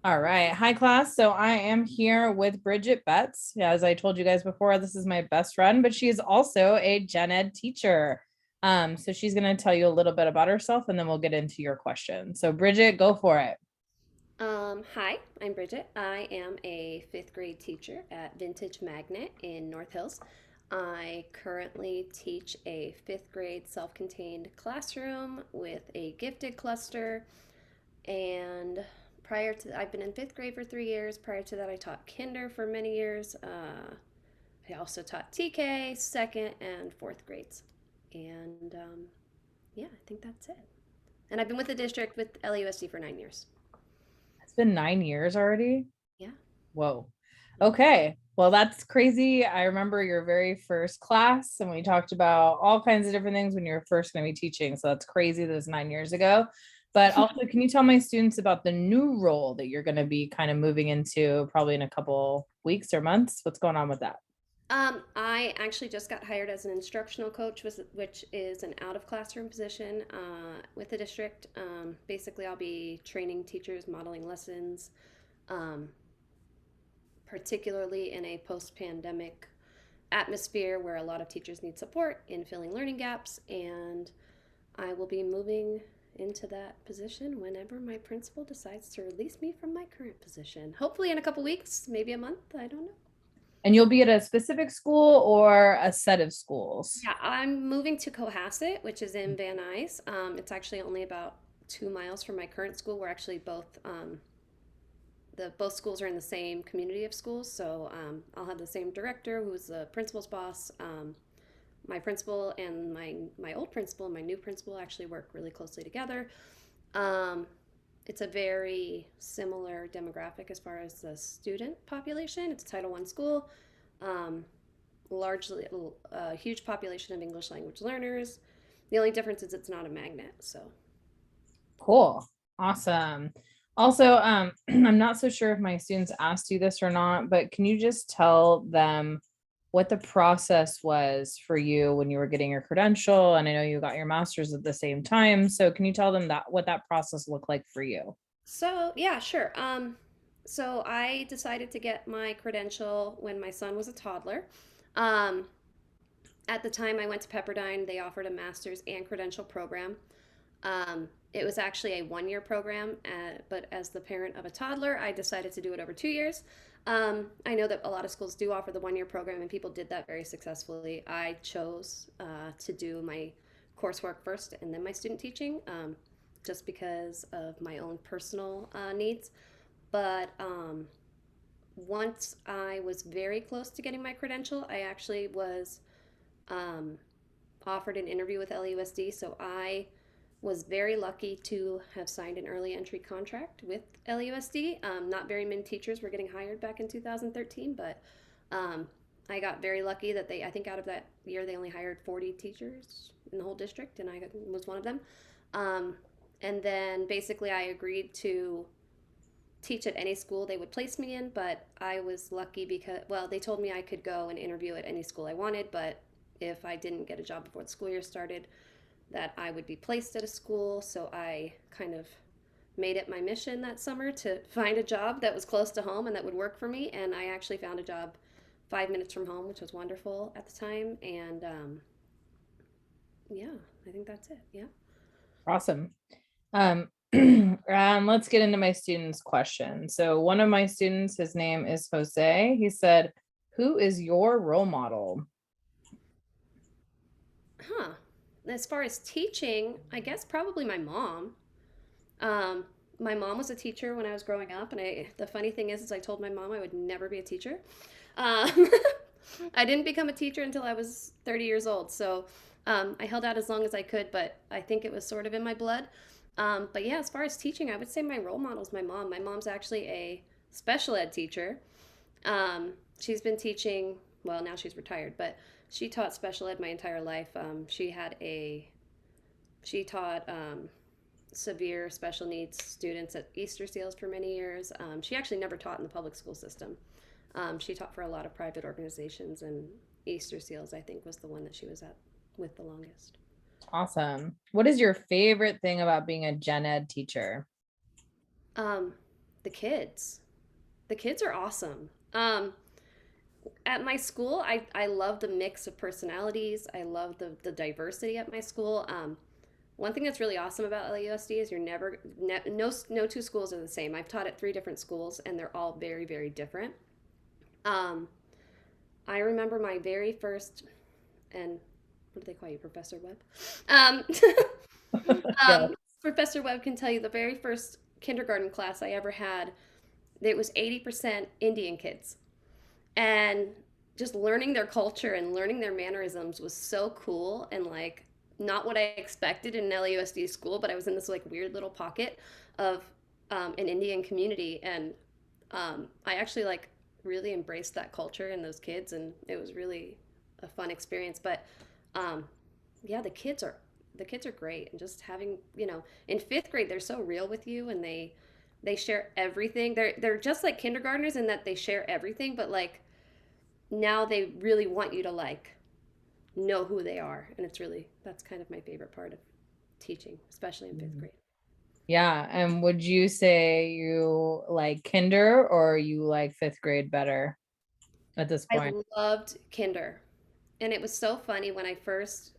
All right. Hi, class. So I am here with Bridget Betts. As I told you guys before, this is my best friend, but she is also a gen ed teacher. So she's going to tell you a little bit about herself and then we'll get into your question. So, Bridget, go for it. Hi, I'm Bridget. I am a fifth grade teacher at Vintage Magnet in North Hills. I currently teach a fifth grade self contained classroom with a gifted cluster. And I've been in fifth grade for 3 years. Prior to that, I taught kinder for many years. I also taught TK, second, and fourth grades. And Yeah, I think that's it. And I've been with the district with LAUSD for 9 years. It's been 9 years already. Yeah. Whoa. Yeah. Okay. Well, that's crazy. I remember your very first class, and we talked about all kinds of different things when you were first going to be teaching. So that's crazy that it's 9 years ago. But also, can you tell my students about the new role that you're going to be kind of moving into probably in a couple weeks or months? What's going on with that? I actually just got hired as an instructional coach, which is an out of classroom position with the district. Basically, I'll be training teachers, modeling lessons, um, particularly in a post pandemic atmosphere where a lot of teachers need support in filling learning gaps. And I will be moving into that position whenever my principal decides to release me from my current position. Hopefully, in a couple weeks, maybe a month. I don't know. And you'll be at a specific school or a set of schools? Yeah, I'm moving to Cohasset, which is in Van Nuys. It's actually only about 2 miles from my current school. We're actually both schools are in the same community of schools, so I'll have the same director who's the principal's boss. My principal and my old principal and my new principal actually work really closely together. Um, it's a very similar demographic as far as the student population. It's a Title I school. Um, Largely a huge population of English language learners. The only difference is it's not a magnet. So, Cool. Awesome. Also, I'm not so sure if my students asked you this or not, but can you just tell them what the process was for you when you were getting your credential? And I know you got your master's at the same time. So can you tell them that what that process looked like for you? so yeah, sure. So I decided to get my credential when my son was a toddler. Um, at the time I went to Pepperdine, they offered a master's and credential program. It was actually a 1 year program, but as the parent of a toddler, I decided to do it over 2 years. I know that a lot of schools do offer the 1 year program, and people did that very successfully. I chose to do my coursework first and then my student teaching, just because of my own personal needs. But Once I was very close to getting my credential, I actually was um, offered an interview with LUSD. So I was very lucky to have signed an early entry contract with LUSD. Not very many teachers were getting hired back in 2013, but um, I got very lucky that I think out of that year, they only hired 40 teachers in the whole district, and I was one of them. Um, and then basically, I agreed to teach at any school they would place me in, but I was lucky because, well, they told me I could go and interview at any school I wanted, but if I didn't get a job before the school year started, that I would be placed at a school. So I kind of made it my mission that summer to find a job that was close to home and that would work for me. And I actually found a job 5 minutes from home, which was wonderful at the time. And Yeah, I think that's it. Yeah. Awesome. Let's get into my students' question. So one of my students, his name is Jose. He said, "Who is your role model?" Huh. As far as teaching, I guess probably my mom. Um, my mom was a teacher when I was growing up, and the funny thing is I told my mom I would never be a teacher. Um, I didn't become a teacher until I was 30 years old, so I held out as long as I could, but I think it was sort of in my blood. But yeah, as far as teaching, I would say my role model is my mom. My mom's actually a special ed teacher. She's been teaching, well, now she's retired, but she taught special ed my entire life. She taught severe special needs students at Easter Seals for many years. She actually never taught in the public school system. She taught for a lot of private organizations, and Easter Seals, I think, was the one that she was at with the longest. Awesome. What is your favorite thing about being a gen ed teacher? Um, the kids. The kids are awesome. At my school, I love the mix of personalities. I love the diversity at my school. One thing that's really awesome about LAUSD is no two schools are the same. I've taught at three different schools, and they're all very, very different. Um, I remember my very first, and what do they call you, Professor Webb? Um, Yeah. Professor Webb can tell you the very first kindergarten class I ever had, it was 80% Indian kids. And just learning their culture and learning their mannerisms was so cool and like not what I expected in an LAUSD school, but I was in this like weird little pocket of an Indian community, and I actually like really embraced that culture and those kids, and it was really a fun experience. But um, yeah, the kids are great, and just having in fifth grade they're so real with you, and they share everything. They're just like kindergartners in that they share everything, but like now they really want you to like know who they are, and that's kind of my favorite part of teaching, especially in fifth grade. Yeah. And would you say you like kinder or you like fifth grade better at this I point? loved kinder, and it was so funny when I first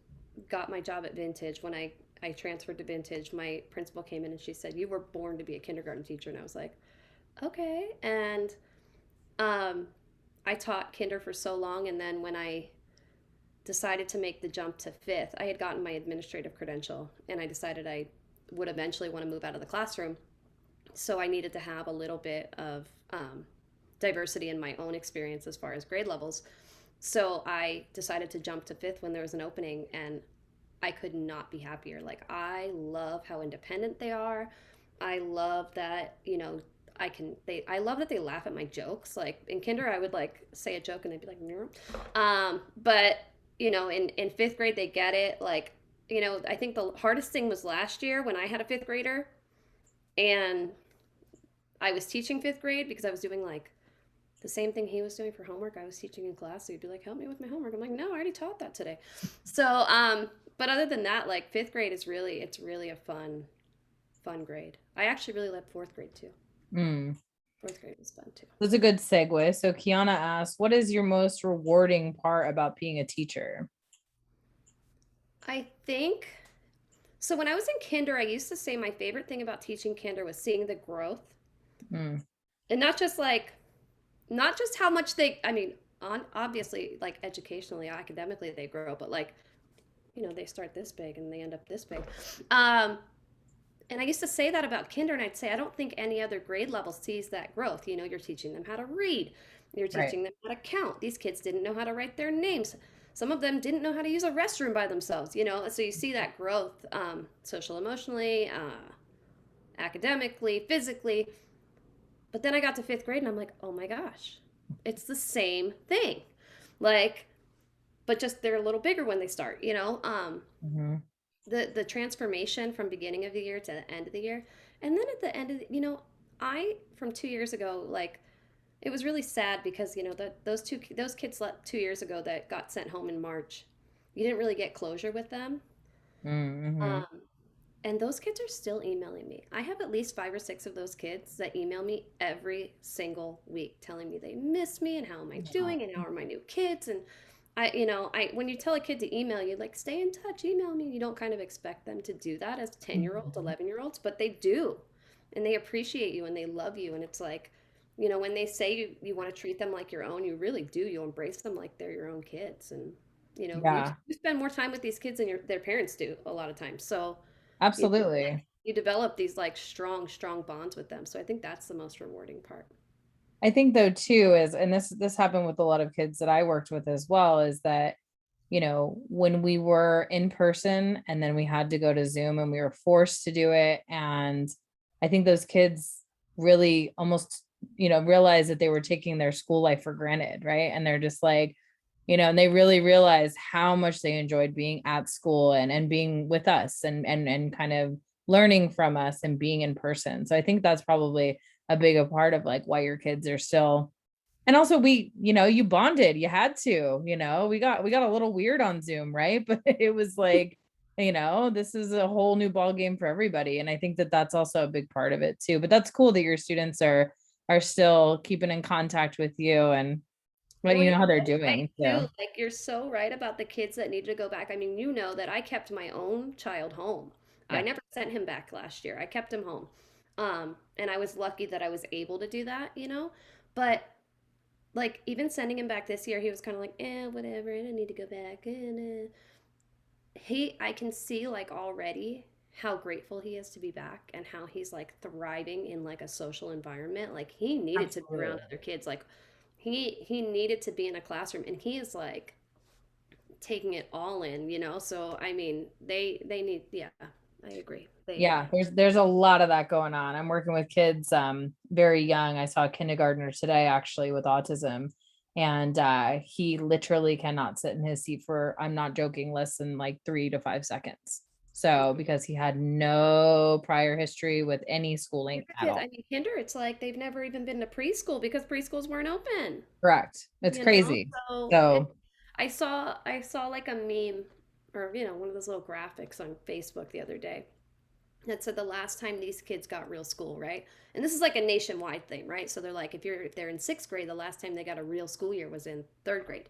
got my job at Vintage. When I transferred to Vintage, my principal came in and she said, "You were born to be a kindergarten teacher," and I was like, "Okay." And um, I taught kinder for so long, and then when I decided to make the jump to fifth, I had gotten my administrative credential, and I decided I would eventually want to move out of the classroom. So I needed to have a little bit of diversity in my own experience as far as grade levels. So I decided to jump to fifth when there was an opening, and I could not be happier. Like, I love how independent they are. I love that, I love that they laugh at my jokes. Like in kinder, I would like say a joke and they'd be like, "No." But in fifth grade, they get it. Like, I think the hardest thing was last year when I had a fifth grader and I was teaching fifth grade because I was doing like the same thing he was doing for homework. I was teaching in class. So he'd be like, "Help me with my homework." I'm like, "No, I already taught that today." So, but other than that, like fifth grade it's really a fun grade. I actually really loved fourth grade too. Mm. Fourth grade was fun too. That's a good segue. So Kiana asked, what is your most rewarding part about being a teacher? I think so. When I was in kinder, I used to say my favorite thing about teaching kinder was seeing the growth, Mm. and not just how much they. I mean, obviously, like educationally, academically, they grow, but like they start this big and they end up this big. Um, and I used to say that about kinder, and I'd say I don't think any other grade level sees that growth. You're teaching them how to read, you're Right. teaching them how to count. These kids didn't know how to write their names. Some of them didn't know how to use a restroom by themselves. So you see that growth, social, emotionally, academically, physically. But then I got to fifth grade, and I'm like, oh my gosh, it's the same thing. Like, but just they're a little bigger when they start. Mhm. The transformation from beginning of the year to the end of the year, and then at the end of I from 2 years ago, like it was really sad because those kids left 2 years ago that got sent home in March. You didn't really get closure with them, Mhm. um, and those kids are still emailing me. I have at least 5 or 6 of those kids that email me every single week telling me they miss me and how am I Wow. doing and how are my new kids. And I when you tell a kid to email you, like, stay in touch, email me, you don't kind of expect them to do that as 10-year-olds, Mhm. 11-year-olds, but they do. And they appreciate you and they love you. And it's like, when they say you want to treat them like your own, you really do. You embrace them like they're your own kids. And, you, Yeah, you spend more time with these kids than their parents do a lot of times. So, you know, absolutely. you develop these like strong bonds with them. So I think that's the most rewarding part. I think though too is, and this happened with a lot of kids that I worked with as well, is that, when we were in person and then we had to go to Zoom and we were forced to do it. And I think those kids really almost, realized that they were taking their school life for granted, right? And they're just like, and they really realized how much they enjoyed being at school and being with us and kind of learning from us and being in person. So I think that's probably a big a part of like why your kids are still, and also we, you bonded, you had to, we got a little weird on Zoom, right? But it was like, This is a whole new ball game for everybody. And I think that that's also a big part of it too. But that's cool that your students are still keeping in contact with you and letting Well, you you're know how they're so right doing. too. So Like you're so right about the kids that need to go back. I mean, you know that I kept my own child home. I yeah, never sent him back last year. I kept him home. And I was lucky that I was able to do that. But like even sending him back this year, he was kind of like, whatever, I don't need to go back. I can see like already how grateful he is to be back and how he's like thriving in like a social environment. Like he needed to be around absolutely. other kids. Like he needed to be in a classroom, and he is like taking it all in. So I mean, they need, yeah, I agree. They Yeah, there's a lot of that going on. I'm working with kids very young. I saw a kindergartner today actually with autism, and he literally cannot sit in his seat for, I'm not joking, less than like 3 to 5 seconds. So because he had no prior history with any schooling Kinder at kids, I all. mean, kinder, it's like they've never even been to preschool because preschools weren't open. Correct. It's You know, crazy. so So I saw like a meme or one of those little graphics on Facebook the other day that said the last time these kids got real school, right? And this is like a nationwide thing, right? So they're like, if they're in sixth grade, the last time they got a real school year was in third grade.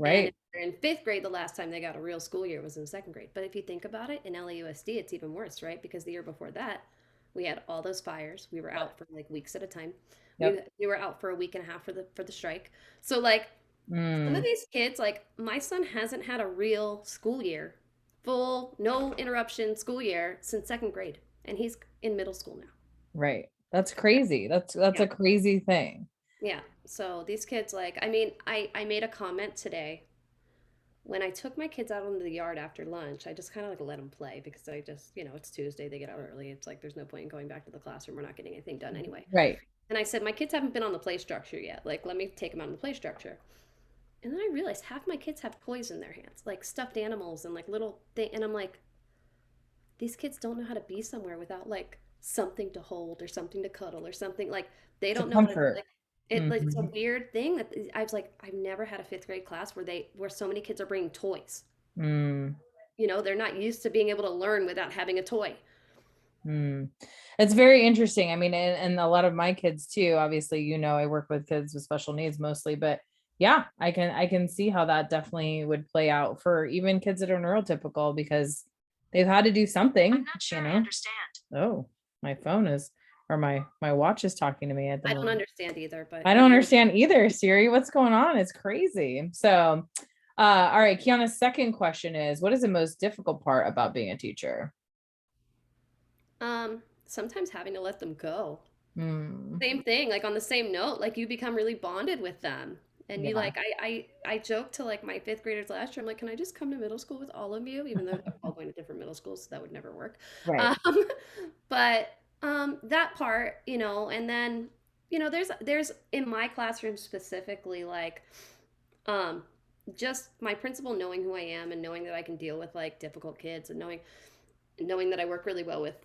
And if right. they're in fifth grade, the last time they got a real school year was in second grade. But if you think about it, in LAUSD, it's even worse, right? Because the year before that, we had all those fires. We were out for like weeks at a time. We Yep. we were out for a week and a half for the strike. So like some of Mm, these kids, like my son hasn't had a real school year, full, no interruption school year since second grade. And he's in middle school now. right. That's crazy. That's Yeah. a crazy thing. Yeah. So these kids, like, I mean, I made a comment today when I took my kids out into the yard after lunch. I just kind of like let them play because I just, it's Tuesday, they get out early. It's like there's no point in going back to the classroom. We're not getting anything done anyway. Right. And I said, my kids haven't been on the play structure yet. Like, let me take them out on the play structure. And then I realized half my kids have toys in their hands, like stuffed animals and like little thing. And I'm like, these kids don't know how to be somewhere without like something to hold or something to cuddle or something. Like they It's a don't know how to comfort. like it. Like it's a Mhm. weird thing that I was like, I've never had a fifth grade class where so many kids are bringing toys. Mm. They're not used to being able to learn without having a toy. Mm. It's very interesting. I mean, and a lot of my kids too, obviously, I work with kids with special needs mostly, but yeah, I can see how that definitely would play out for even kids that are neurotypical because they've had to do something. I'm not sure I understand. Oh, my phone is or my watch is talking to me at the I don't moment. understand either, but I don't understand either, Siri. What's going on? It's crazy. So, all right, Kiana's second question is, what is the most difficult part about being a teacher? sometimes having to let them go. Hmm. Same thing, like on the same note, like you become really bonded with them. And you Yeah. like I joked to like my fifth graders last year. I'm like, can I just come to middle school with all of you? Even though they're all going to different middle schools, so that would never work. Right. Um, but that part, and then there's in my classroom specifically like um just my principal knowing who I am and knowing that I can deal with like difficult kids and knowing that I work really well with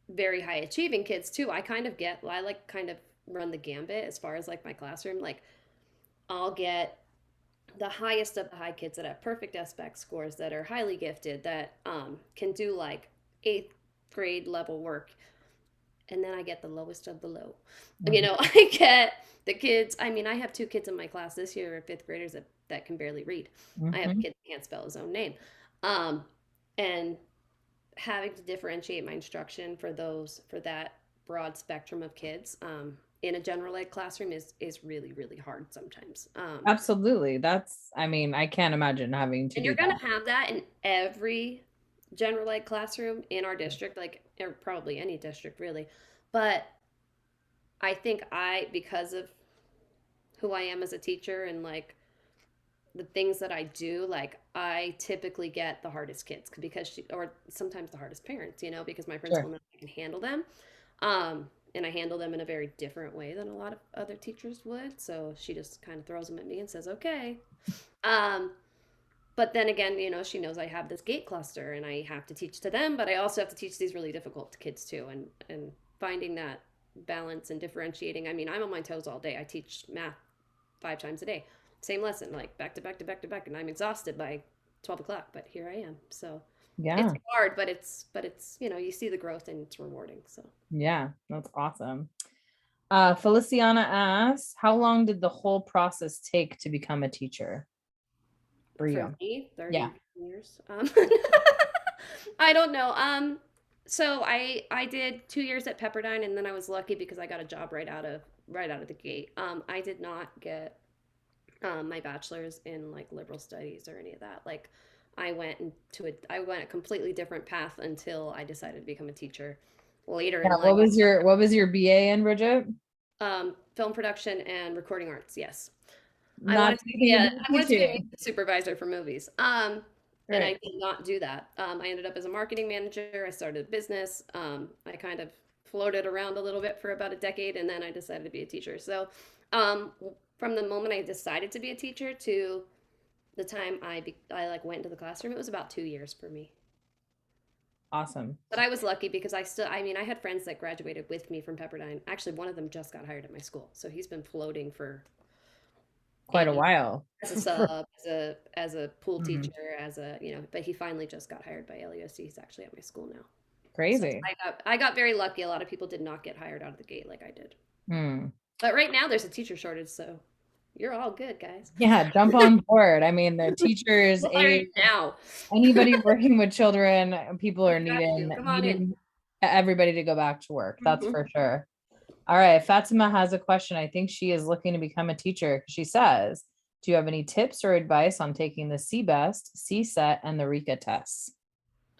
very high achieving kids too. I like kind of run the gambit as far as like my classroom. Like I'll get the highest of the high kids that have perfect SBAC scores that are highly gifted that can do like eighth grade level work. And then I get the lowest of the low. Mhm. I get the kids. I mean, I have two kids in my class this year, fifth graders that can barely read. I have a Mhm. kid that can't spell his own name. Um, and having to differentiate my instruction for that broad spectrum of kids in a general ed classroom is really really hard sometimes. Absolutely. I mean, I can't imagine having to And do you're gonna that. have that in every general ed classroom in our district, like or probably any district really. But I think because of who I am as a teacher and like the things that I do, like I typically get the hardest kids because or sometimes the hardest parents, because my principal Sure. knows I can handle them. And I handle them in a very different way than a lot of other teachers would. So she just kind of throws them at me and says, okay. Um, but then again, she knows I have this gate cluster and I have to teach to them, but I also have to teach these really difficult kids too. And finding that balance and differentiating. I mean, I'm on my toes all day. I teach math 5 times a day. Same lesson, like back to back to back to back, and I'm exhausted by 12 o'clock, but here I am. So, Yeah. It's hard, but it's, you see the growth and it's rewarding. So Yeah. That's awesome. Feliciana asks, how long did the whole process take to become a teacher for for you? me, Yeah. 30 years. I don't know. So I did 2 years at Pepperdine, and then I was lucky because I got a job right out of the gate. I did not get my bachelor's in like liberal studies or any of that. Like I went a completely different path until I decided to become a teacher later Yeah. in life. What was your BA in, Bridget? Film production and recording arts. Yes. I Not wanted to be anything to do with I wanted to be a teaching. music supervisor for movies. And I Right. did not do that. I ended up as a marketing manager. I started a business. I kind of floated around a little bit for about a decade, and then I decided to be a teacher. So, from the moment I decided to be a teacher to the time I like went into the classroom, it was about 2 years for me. Awesome. But I was lucky because I mean, I had friends that graduated with me from Pepperdine. Actually, one of them just got hired at my school, so he's been floating for Quite a 8 years while. as a sub, as a pool Mhm. teacher, but he finally just got hired by LUSD. He's actually at my school now. So Crazy. I got very lucky. A lot of people did not get hired out of the gate like I did. Hmm. But right now there's a teacher shortage, so you're all good, guys. Yeah, jump on board. I mean, the teachers, Well, right now. anybody working with children, people We are got you. Come on in. needing everybody to go back to work. That's Mhm. for sure. All right, Fatima has a question. I think she is looking to become a teacher. She says, "Do you have any tips or advice on taking the CBEST, CSET, and the RICA tests?"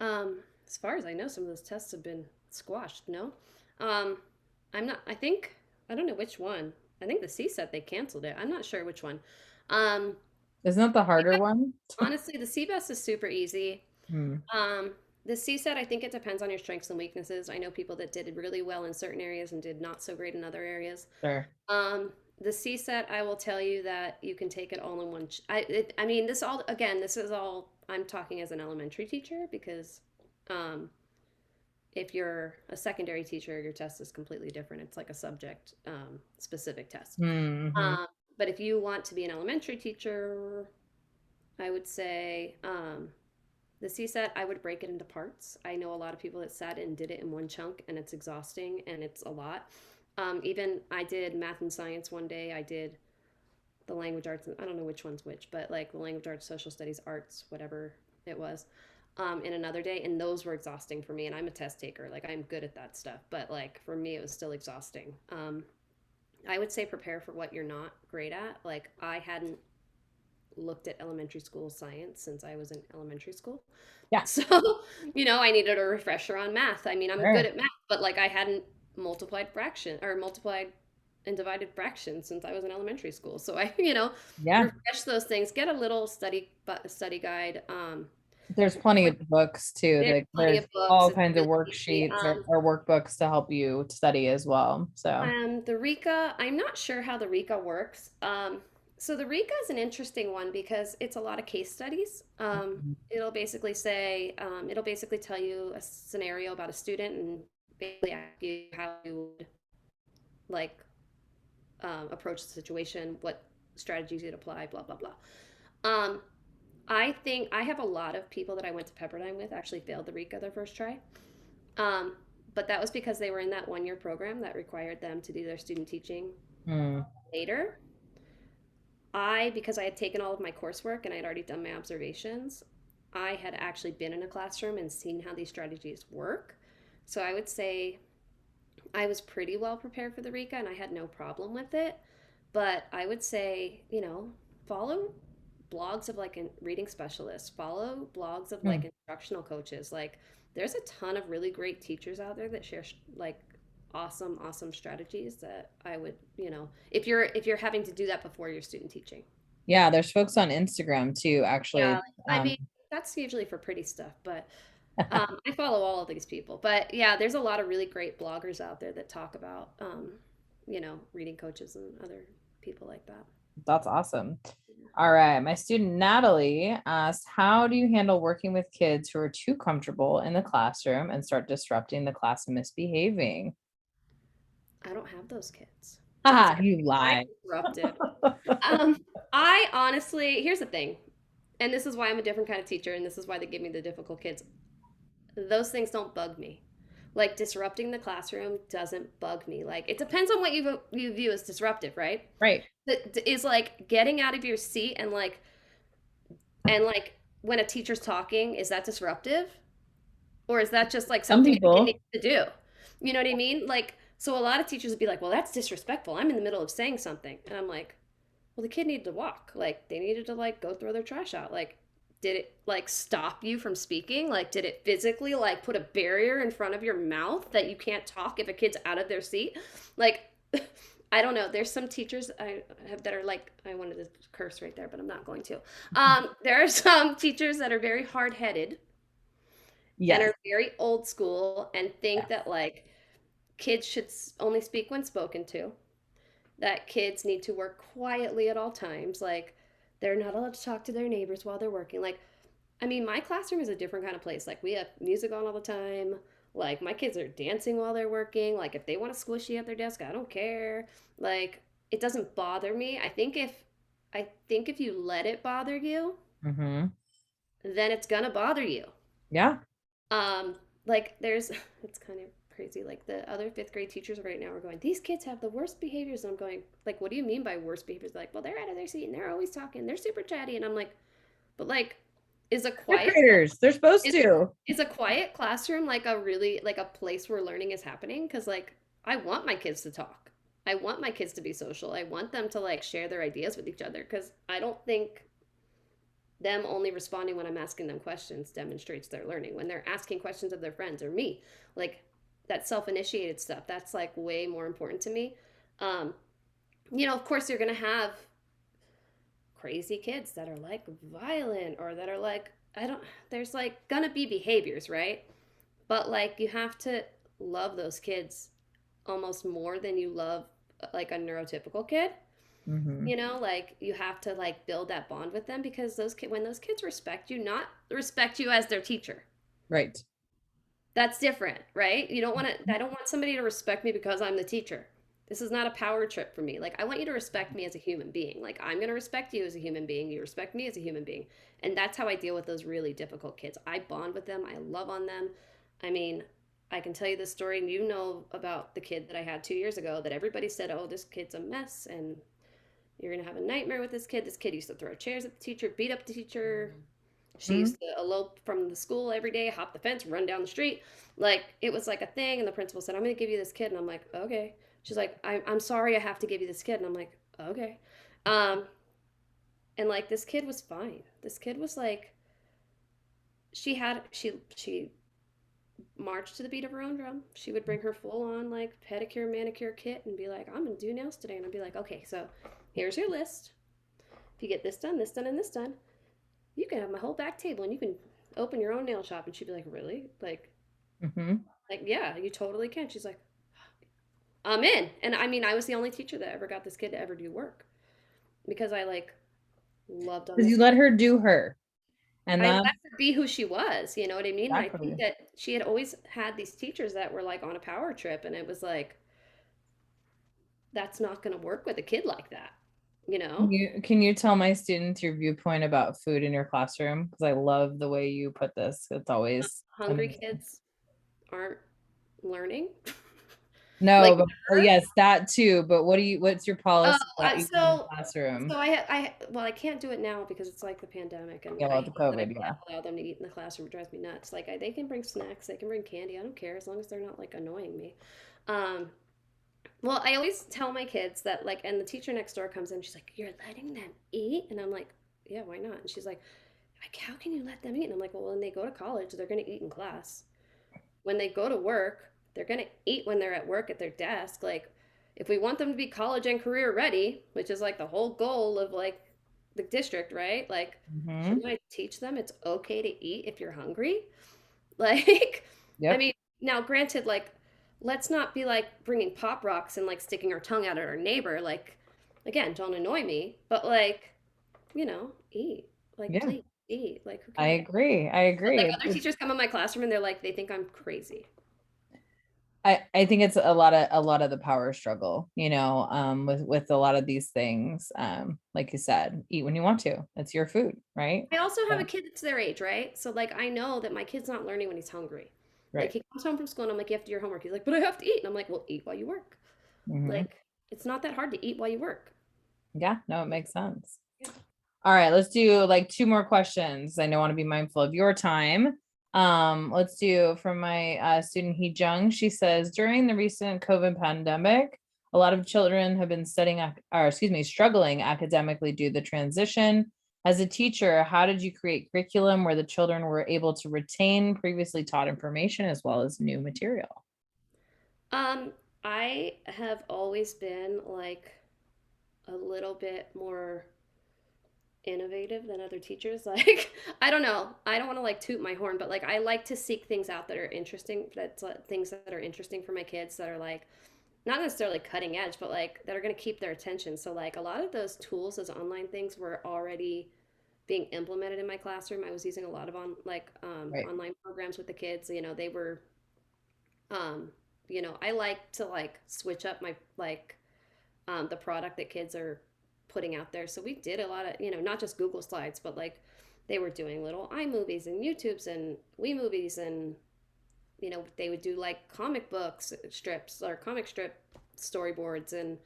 As far as I know, some of those tests have been squashed. No, um, I'm not. I don't know which one. I think the CSET they canceled it. I'm not sure which one. Um, Isn't that the harder one? Honestly, the CBEST is super easy. Hmm. Um, the CSET, I think it depends on your strengths and weaknesses. I know people that did really well in certain areas and did not so great in other areas. Sure. The CSET, I will tell you that you can take it all in one. I mean, this is all. I'm talking as an elementary teacher because, um, if you're a secondary teacher, your test is completely different. It's like a subject specific test. Hmm. Um, but if you want to be an elementary teacher, I would say the CSET, I would break it into parts. I know a lot of people that sat and did it in one chunk, and it's exhausting and it's a lot. Even I did math and science one day. I did the language arts. I don't know which one's which, but like the language arts, social studies, arts, whatever it was, in another day. And those were exhausting for me. And I'm a test taker. Like I'm good at that stuff. But like for me, it was still exhausting. I would say prepare for what you're not great at. Like I hadn't looked at elementary school science since I was in elementary school. Yeah. So, I needed a refresher on math. I mean, I'm good Sure. at math, but like I hadn't multiplied and divided fractions since I was in elementary school. So I, Yeah. refresh those things, get a little study guide. There's plenty of books too. There's Like plenty there's of books. all It's kinds of really easy. worksheets or workbooks to help you study as well. So. The RICA, I'm not sure how the RICA works. So the RICA is an interesting one because it's a lot of case studies. It'll basically tell you a scenario about a student and basically ask you how you would like approach the situation, what strategies you'd apply, blah blah blah. Um, I think I have a lot of people that I went to Pepperdine with actually failed the RICA their first try. Um, but that was because they were in that 1 year program that required them to do their student teaching Hmm. later. Because I had taken all of my coursework and I had already done my observations, I had actually been in a classroom and seen how these strategies work. So I would say I was pretty well prepared for the RICA and I had no problem with it. But I would say, follow blogs of like reading specialists, follow blogs of Hmm. like instructional coaches. Like there's a ton of really great teachers out there that share like awesome strategies that I would, if you're having to do that before your student teaching. Yeah, there's folks on Instagram too, Yeah, actually. I mean, that's usually for pretty stuff, but I follow all of these people. But yeah, there's a lot of really great bloggers out there that talk about, reading coaches and other people like that. That's awesome. All right. My student Natalie asked, how do you handle working with kids who are too comfortable in the classroom and start disrupting the class and misbehaving? I don't have those kids. That's Ah, you I lie. disrupted. Um, I honestly, here's the thing, and this is why I'm a different kind of teacher, and this is why they give me the difficult kids. those things don't bug me. Like disrupting the classroom doesn't bug me. Like it depends on what you view as disruptive, right? Right. That is like getting out of your seat and like when a teacher's talking, is that disruptive? Or is that just like Some something a kid needs people. to do? You know what I mean? Like, so a lot of teachers would be like, well, that's disrespectful. I'm in the middle of saying something. And I'm like, well, the kid needed to walk. Like, they needed to like go throw their trash out. Like, did it like stop you from speaking? Like, did it physically like put a barrier in front of your mouth that you can't talk if a kid's out of their seat? Like, I don't know. There's some teachers I have that are like, I wanted to curse right there, but I'm not going to. There are some teachers that are very hard headed and Yes. are very old school and think Yes. that like kids should only speak when spoken to, that kids need to work quietly at all times, like they're not allowed to talk to their neighbors while they're working. Like, I mean, my classroom is a different kind of place. Like, we have music on all the time. Like, my kids are dancing while they're working. Like, if they want to squishy at their desk, I don't care. Like, it doesn't bother me. I think if you let it bother you, Mm-hmm. then it's gonna bother you. Yeah. Like there's it's kind of crazy. Like the other fifth grade teachers right now are going, these kids have the worst behaviors. And I'm going, like, what do you mean by worst behaviors? They're like, well, they're out of their seat and they're always talking. They're super chatty. And I'm like, but like, is a They're quiet graders. They're supposed is to. is a quiet classroom like a really like a place where learning is happening? Because like I want my kids to talk. I want my kids to be social. I want them to like share their ideas with each other because I don't think them only responding when I'm asking them questions demonstrates their learning. When they're asking questions of their friends or me, like that self-initiated stuff, that's like way more important to me. Um, of course you're gonna have crazy kids that are like violent or that are like I don't. There's like gonna be behaviors, right? But like you have to love those kids almost more than you love like a neurotypical kid. Mm-hmm. Like you have to like build that bond with them because when those kids respect you, not respect you as their teacher. Right. That's different, right? You don't want to I don't want somebody to respect me because I'm the teacher. This is not a power trip for me. Like I want you to respect me as a human being. Like I'm going to respect you as a human being. You respect me as a human being. And that's how I deal with those really difficult kids. I bond with them. I love on them. I mean, I can tell you the story and you know about the kid that I had 2 years ago that everybody said, "Oh, this kid's a mess and you're gonna have a nightmare with this kid. This kid used to throw chairs at the teacher, beat up the teacher. She Mm-hmm. used to elope from the school every day, hop the fence, run down the street. Like it was like a thing." And the principal said, "I'm gonna give you this kid." And I'm like, "Okay." She's like, I'm sorry I have to give you this kid." And I'm like, "Okay." Um, and like this kid was fine. This kid was like, she marched to the beat of her own drum. She would bring her full on like pedicure, manicure kit and be like, "I'm gonna do nails today." And I'd be like, "Okay, so here's your list. If you get this done, and this done, you can have my whole back table and you can open your own nail shop." And she'd be like, "Really?" Mm-hmm. Like, yeah, you totally can. She's like, "I'm in." And I mean, I was the only teacher that ever got this kid to ever do work because I like loved on Because you this. let her do her. And I let that's her be who she was. You know what I mean? And I think exactly. that she had always had these teachers that were like on a power trip. And it was like, that's not going to work with a kid like that, you know? Can you tell my students your viewpoint about food in your classroom? Because I love the way you put this. It's always Hungry amazing. kids aren't learning. Like, No, but oh, yes, that too. But what's your oh, policy about eating in the so classroom? well, I can't do it now because it's like the pandemic, and Yeah, I well, the hate that I COVID, can't yeah. allow them to eat in the classroom. It drives me nuts. Like they can bring snacks, they can bring candy. I don't care as long as they're not like annoying me. Um, well, I always tell my kids that like, and the teacher next door comes in, she's like, "You're letting them eat," and I'm like, "Yeah, why not?" And she's like, "How can you let them eat?" And I'm like, "Well, when they go to college, they're gonna eat in class. When they go to work, they're going to eat when they're at work at their desk. Like, if we want them to be college and career ready, which is like the whole goal of like the district, right? Like, Hmm. shouldn't I teach them it's okay to eat if you're hungry? Like, I Yep. mean, now granted, like, let's not be like bringing pop rocks and like sticking our tongue out at our neighbor. Like, again, don't annoy me, but like, eat. Like, Yeah. please eat. Like, who I cares? agree. I But like agree. other teachers come in my classroom and they're like, they think I'm crazy. I think it's a lot of the power struggle, you know, with a lot of these things. Like you said, eat when you want to. It's your food, right? I also have a So, kid that's their age, right? So like I know that my kid's not learning when he's hungry. Like right. he comes home from school and I'm like, you have to do your homework. He's like, but I have to eat. And I'm like, well, eat while you work. Hmm. Like it's not that hard to eat while you work. Yeah, no, it makes sense. Yeah. All right, let's do like two more questions. I know I want to be mindful of your time. Let's do from my student Hee Jung. She says during the recent COVID pandemic, a lot of children have been or excuse me, struggling academically due to the transition. As a teacher, how did you create curriculum where the children were able to retain previously taught information as well as new material? Um, I have always been like a little bit more innovative than other teachers. Like, I don't know. I don't want to like toot my horn, but like I like to seek things out that are interesting. That's things that are interesting for my kids that are like not necessarily cutting edge, but like that are going to keep their attention. So like a lot of those tools, those online things were already being implemented in my classroom. I was using a lot of Right. online programs with the kids. You know, they were um, you know, I like to like switch up my the product that kids are putting out there. So we did a lot of, you know, not just Google Slides, but like they were doing little iMovies and YouTubes and WeMovies and you know, they would do like comic books strips or comic strip storyboards and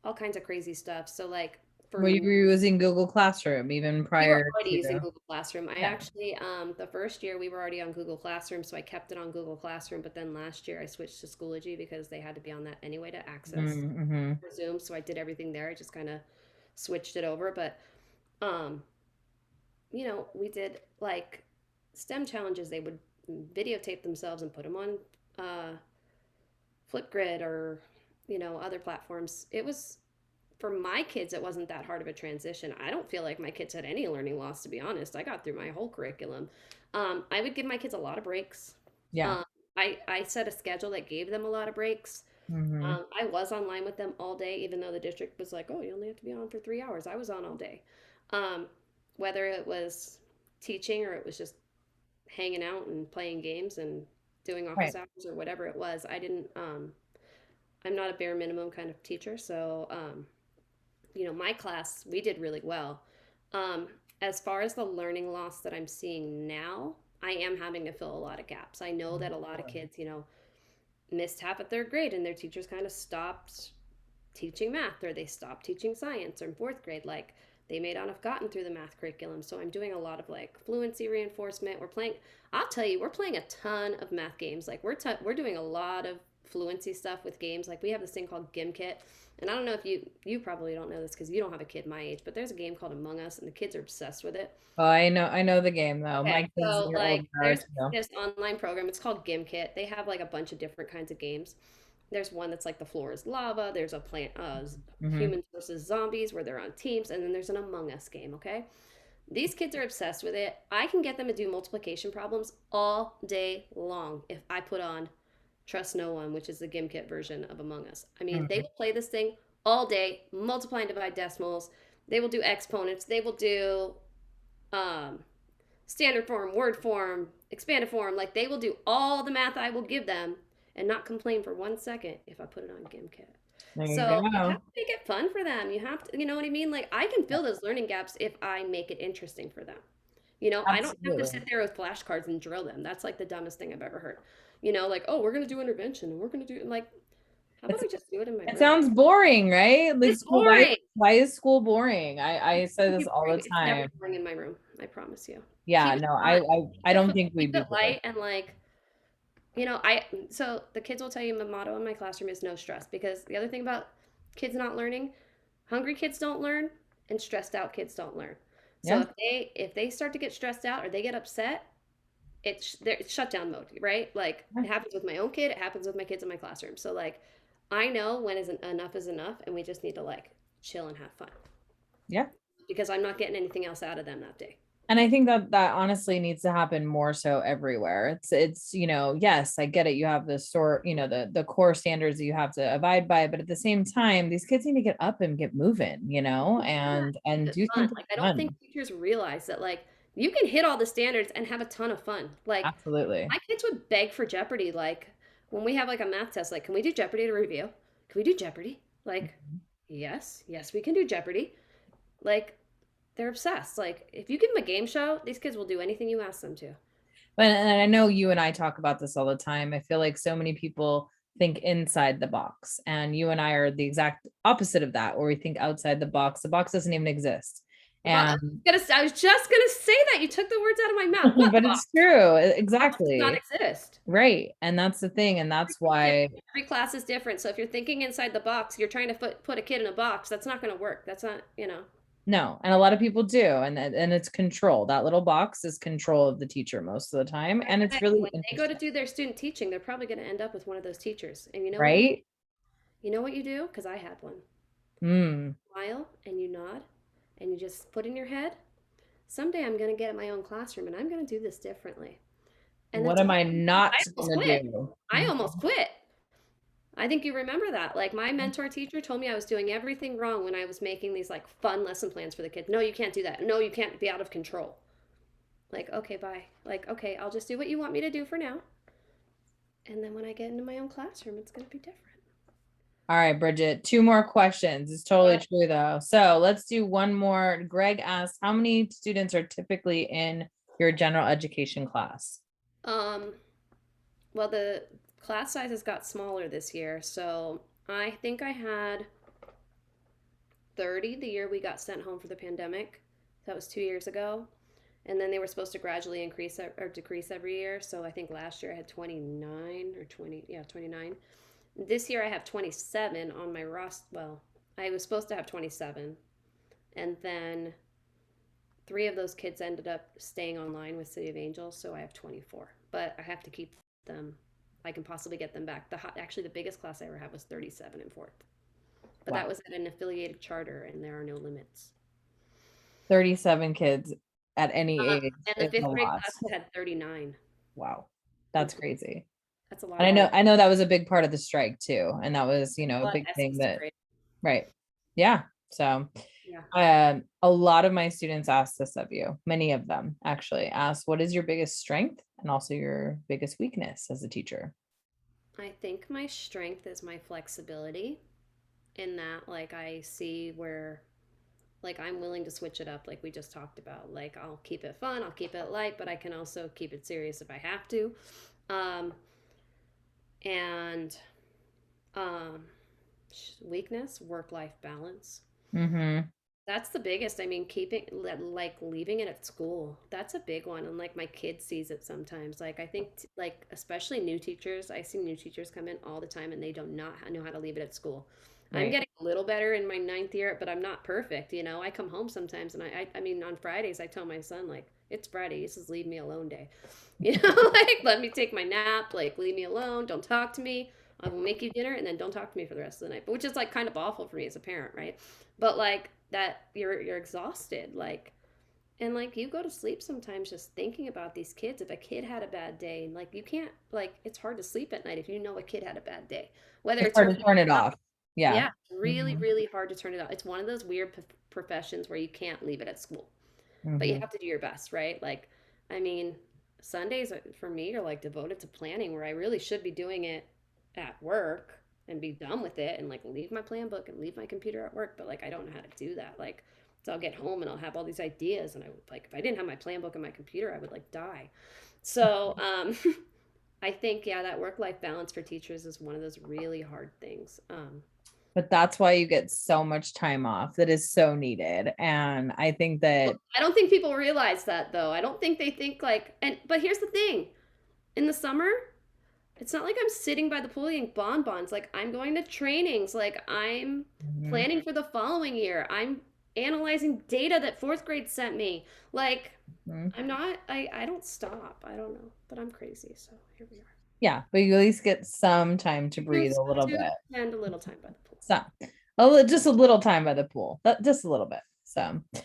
all kinds of crazy stuff. So like for Were you using Google Classroom even we were prior already using to? Google Classroom. I Yeah. actually, the first year we were already on Google Classroom, so I kept it on Google Classroom. But then last year I switched to Schoology because they had to be on that anyway to access Mm-hmm. Zoom. So I did everything there. I just kind of switched it over. But, um, you know, we did like STEM challenges. They would videotape themselves and put them on uh, Flipgrid or, you know, other platforms. It was for my kids, it wasn't that hard of a transition. I don't feel like my kids had any learning loss, to be honest. I got through my whole curriculum. I would give my kids a lot of breaks. Yeah. Um, I set a schedule that gave them a lot of breaks. Mm-hmm. I was online with them all day, even though the district was like, oh, you only have to be on for 3 hours. I was on all day. Um, whether it was teaching or it was just hanging out and playing games and doing office Right. hours or whatever it was, I'm not a bare minimum kind of teacher. So, you know, my class, we did really well. Um, as far as the learning loss that I'm seeing now, I am having to fill a lot of gaps. I know that a lot of kids, you know, missed half of third grade and their teachers kind of stopped teaching math or they stopped teaching science or in fourth grade. Like they may not have gotten through the math curriculum. So I'm doing a lot of like fluency reinforcement. I'll tell you, we're playing a ton of math games. Like we're doing a lot of fluency stuff with games. Like we have this thing called Gimkit. And I don't know if you probably don't know this because you don't have a kid my age, but there's a game called Among Us and the kids are obsessed with it. Oh, I know the game though. Okay, My kids so are like older there's too. this online program. It's called Gimkit. They have like a bunch of different kinds of games. There's one that's like the floor is lava. There's a Mm-hmm. humans versus zombies where they're on teams, and then there's an Among Us game. Okay, these kids are obsessed with it. I can get them to do multiplication problems all day long if I put on Trust No One, which is the Gimkit version of Among Us. I mean, they Mm-hmm. will play this thing all day, multiply and divide decimals. They will do exponents. They will do um, standard form, word form, expanded form. Like they will do all the math I will give them and not complain for 1 second if I put it on Gimkit. There you So you have go. to make it fun for them. You have to, you know what I mean? Like I can fill those learning gaps if I make it interesting for them. You know, I don't have to Absolutely. sit there with flashcards and drill them. That's like the dumbest thing I've ever heard. You know, like, oh, we're gonna do intervention and we're gonna do like, how about It's, I just do it in my it room? sounds boring, right? Like It's school, boring. why is school boring? I say It'll this be all boring. the It's never time. boring in my room. I promise you. Yeah, Keep it no, fun. I don't think Keep we'd be it bored. light and like you know, I so the kids will tell you my motto in my classroom is no stress because the other thing about kids not learning, hungry kids don't learn and stressed out kids don't learn. So Yeah. if they start to get stressed out or they get upset, it's shutdown mode, right? Like Yeah. it happens with my own kid, it happens with my kids in my classroom. So like I know when enough is enough and we just need to like chill and have fun Yeah. because I'm not getting anything else out of them that day. And I think that that honestly needs to happen more so everywhere. It's, you know, yes, I get it. You have the sort, you know, the core standards that you have to abide by, but at the same time, these kids need to get up and get moving, you know, Yeah, keep and it do fun. something Like I don't think fun. teachers realize that like you can hit all the standards and have a ton of fun. Like Absolutely. my kids would beg for Jeopardy, like, when we have like a math test, like, can we do Jeopardy to review? Can we do Jeopardy? Like, yes, yes, we can do Jeopardy. Like, they're obsessed. Like, if you give them a game show, these kids will do anything you ask them to. But and I know you and I talk about this all the time. I feel like so many people think inside the box, and you and I are the exact opposite of that, where we think outside the box. The box doesn't even exist. I And I was just gonna say that. You took the words out of my mouth. What but box? it's true. Box does not Exactly. exist. Right. And that's the thing. And that's why Every class is different. So if you're thinking inside the box, you're trying to put a kid in a box. That's not going to work. That's not, you know. no, and a lot of people do. And it's control. That little box is control of the teacher most of the time. And it's really When they go to interesting, do their student teaching, they're probably going to end up with one of those teachers. And you know what right? you know what you do? Because I had one. Mm. Smile and you nod and you just put in your head, someday I'm going to get in my own classroom and I'm going to do this differently. And What that's am what I not I almost gonna quit. do? I almost quit. I think you remember that. Like my mentor teacher told me I was doing everything wrong when I was making these like fun lesson plans for the kids. No, you can't do that. No, you can't be out of control. Like, okay, bye. Like, okay, I'll just do what you want me to do for now. And then when I get into my own classroom, it's going to be different. All right, Bridget, two more questions. It's totally true though. So let's do one more. Greg asked, how many students are typically in your general education class? Um, well, the class sizes got smaller this year, so I think I had 30 the year we got sent home for the pandemic. That was 2 years ago. And then they were supposed to gradually increase or decrease every year. So I think last year I had 29 or 20, yeah, 29. This year I have 27 on my roster. Well, I was supposed to have 27. And then 3 of those kids ended up staying online with City of Angels. So I have 24. But I have to keep them. I can possibly get them back. Actually, the biggest class I ever had was 37 in fourth. But Wow. that was at an affiliated charter and there are no limits. 37 kids at any age And the is a fifth grade lot. class had 39. Wow. That's crazy. That's a lot. And I know that was a big part of the strike too. And that was, a big thing that, grade. right. Yeah. So Yeah. a lot of my students ask this of you. Many of them actually ask, what is your biggest strength and also your biggest weakness as a teacher? I think my strength is my flexibility in that, like, I see where, like, I'm willing to switch it up, like we just talked about. Like, I'll keep it fun, I'll keep it light, but I can also keep it serious if I have to. Um, and um, weakness, work-life balance. Mm-hmm. That's the biggest. I mean, keeping like leaving it at school. That's a big one. And like my kid sees it sometimes. Like I think like especially new teachers, I see new teachers come in all the time and they do not know how to leave it at school. I'm Right. getting a little better in my 9th year, but I'm not perfect. I come home sometimes and I mean, on Fridays, I tell my son, like, it's Friday. This is leave me alone day. Like, let me take my nap. Like, leave me alone. Don't talk to me. I will make you dinner and then don't talk to me for the rest of the night. But which is like kind of awful for me as a parent, right? But like that you're exhausted, like, and like you go to sleep sometimes just thinking about these kids. If a kid had a bad day, like you can't, like, it's hard to sleep at night if you know a kid had a bad day, whether It's it's hard your to turn it off. Yeah. yeah, really, Mhm. really hard to turn it off. It's one of those weird professions where you can't leave it at school, but you Mhm. have to do your best, right? Like, I mean, Sundays for me are like devoted to planning where I really should be doing it at work and be done with it and like leave my plan book and leave my computer at work, but like I don't know how to do that. Like, so I'll get home and I'll have all these ideas and I would like if I didn't have my plan book and my computer, I would like die. So, I think yeah, that work-life balance for teachers is one of those really hard things. But that's why you get so much time off that is so needed. And I think that I don't think people realize that though. I don't think they think like, and but here's the thing. In the summer, it's not like I'm sitting by the pool eating bonbons. Like I'm going to trainings. Like I'm Mhm. planning for the following year. I'm analyzing data that fourth grade sent me. Like Mhm. I don't stop. I don't know, but I'm crazy. So here we are. Yeah, but you at least get some time to breathe a little Do bit. spend a little time by the pool. So just a little time by the pool. Just a little bit. So Yeah.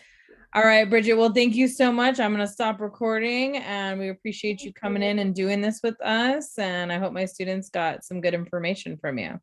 all right, Bridget. Well, thank you so much. I'm going to stop recording and we appreciate you coming in and doing this with us. And I hope my students got some good information from you.